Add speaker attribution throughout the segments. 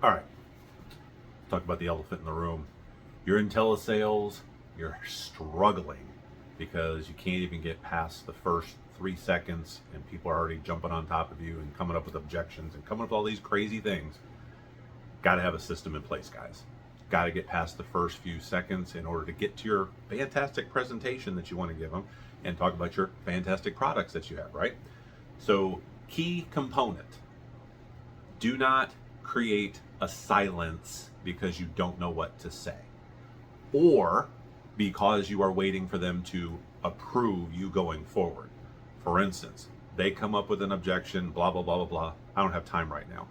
Speaker 1: All right, talk about the elephant in the room. You're in telesales, you're struggling because you can't even get past the first 3 seconds and people are already jumping on top of you and coming up with objections and coming up with all these crazy things. Got to have a system in place, guys. Got to get past the first few seconds in order to get to your fantastic presentation that you want to give them and talk about your fantastic products that you have, right? So, key component, do not create a silence because you don't know what to say, or because you are waiting for them to approve you going forward. For instance, they come up with an objection, blah, blah, blah, blah, blah. I don't have time right now.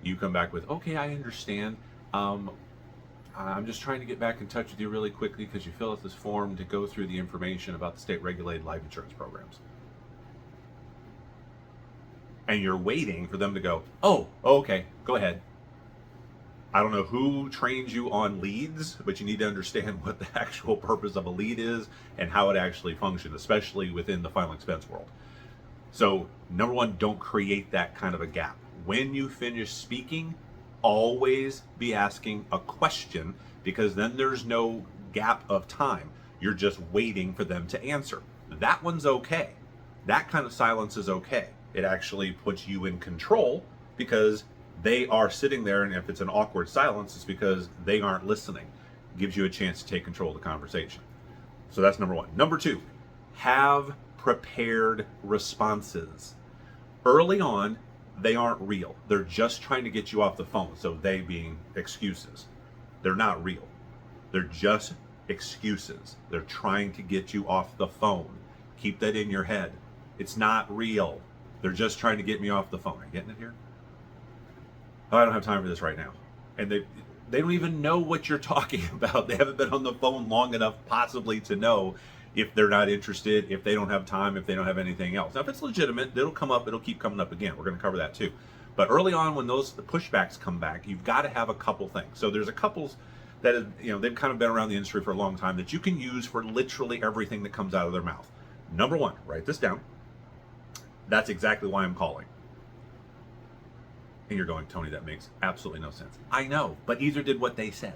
Speaker 1: You come back with, okay, I understand. I'm just trying to get back in touch with you really quickly because you fill out this form to go through the information about the state regulated life insurance programs. And you're waiting for them to go, oh, okay, go ahead. I don't know who trains you on leads, but you need to understand what the actual purpose of a lead is and how it actually functions, especially within the final expense world. So, number one, don't create that kind of a gap. When you finish speaking, always be asking a question, because then there's no gap of time. You're just waiting for them to answer. That one's okay. That kind of silence is okay. It actually puts you in control because they are sitting there, and if it's an awkward silence, it's because they aren't listening. Gives you a chance to take control of the conversation. So that's number one. Number two, have prepared responses. Early on, they aren't real. They're just trying to get you off the phone. So they being excuses. They're not real. They're just excuses. They're trying to get you off the phone. Keep that in your head. It's not real. They're just trying to get me off the phone. Are you getting it here? Oh, I don't have time for this right now. And they don't even know what you're talking about. They haven't been on the phone long enough possibly to know if they're not interested, if they don't have time, if they don't have anything else. Now, if it's legitimate, it'll come up, it'll keep coming up again. We're going to cover that too. But early on, when the pushbacks come back, you've got to have a couple things. So there's a couples that have, they've kind of been around the industry for a long time that you can use for literally everything that comes out of their mouth. Number one, write this down. That's exactly why I'm calling. And you're going, Tony, that makes absolutely no sense. I know, but either did what they said.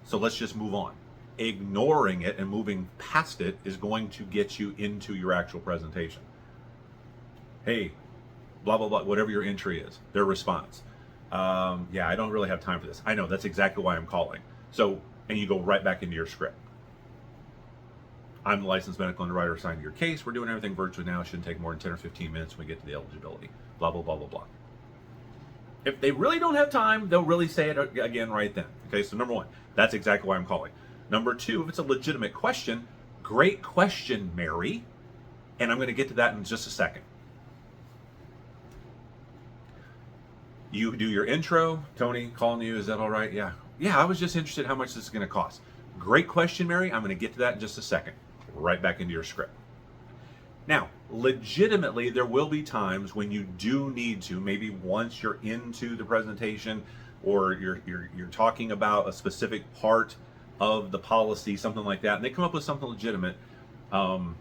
Speaker 1: So let's just move on. Ignoring it and moving past it is going to get you into your actual presentation. Hey, blah, blah, blah, whatever your entry is, their response. Yeah, I don't really have time for this. I know, that's exactly why I'm calling. So, and you go right back into your script. I'm the licensed medical underwriter assigned to your case. We're doing everything virtually now. It shouldn't take more than 10 or 15 minutes when we get to the eligibility. Blah, blah, blah, blah, blah. If they really don't have time, they'll really say it again right then. Okay, so number one, that's exactly why I'm calling. Number two, if it's a legitimate question, great question, Mary. And I'm going to get to that in just a second. You do your intro. Tony, calling you, is that all right? Yeah. Yeah, I was just interested how much this is going to cost. Great question, Mary. I'm going to get to that in just a second. Right back into your script. Now, legitimately, there will be times when you do need to, maybe once you're into the presentation or you're talking about a specific part of the policy, something like that, and they come up with something legitimate. Well,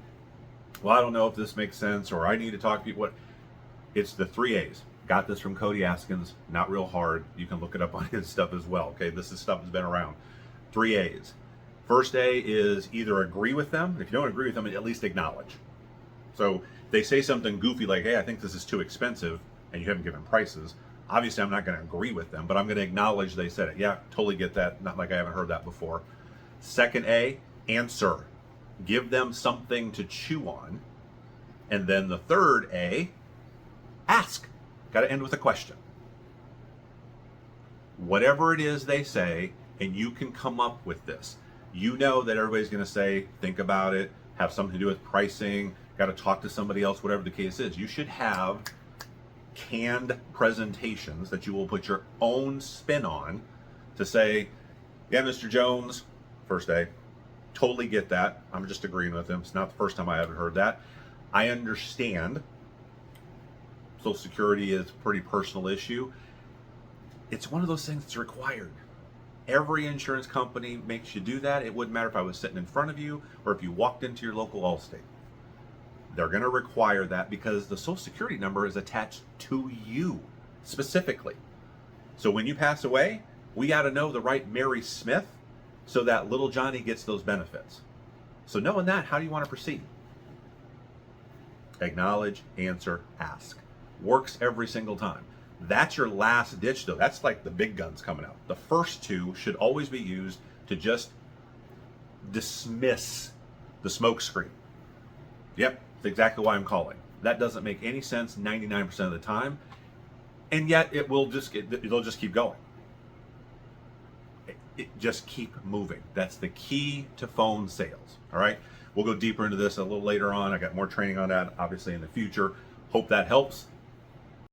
Speaker 1: I don't know if this makes sense, or I need to talk to people. It's the 3 A's. Got this from Cody Askins, not real hard. You can look it up on his stuff as well. Okay, this is stuff that's been around. 3 A's. First A is either agree with them. If you don't agree with them, at least acknowledge. So they say something goofy like, hey, I think this is too expensive, and you haven't given prices. Obviously, I'm not going to agree with them, but I'm going to acknowledge they said it. Yeah, totally get that. Not like I haven't heard that before. Second A, answer. Give them something to chew on. And then the third A, ask. Got to end with a question. Whatever it is they say, and you can come up with this. You know that everybody's going to say, think about it, have something to do with pricing, got to talk to somebody else, whatever the case is. You should have canned presentations that you will put your own spin on to say, yeah, Mr. Jones, first day, totally get that. I'm just agreeing with him. It's not the first time I haven't heard that. I understand Social Security is a pretty personal issue. It's one of those things that's required. Every insurance company makes you do that. It wouldn't matter if I was sitting in front of you or if you walked into your local Allstate. They're going to require that because the Social Security number is attached to you specifically. So when you pass away, we got to know the right Mary Smith so that little Johnny gets those benefits. So knowing that, how do you want to proceed? Acknowledge, answer, ask. Works every single time. That's your last ditch though. That's like the big guns coming out. The first two should always be used to just dismiss the smoke screen. Yep, that's exactly why I'm calling. That doesn't make any sense 99% of the time, and yet it'll just keep going. It just keep moving. That's the key to phone sales. All right, we'll go deeper into this a little later on. I got more training on that, obviously, in the future. Hope that helps.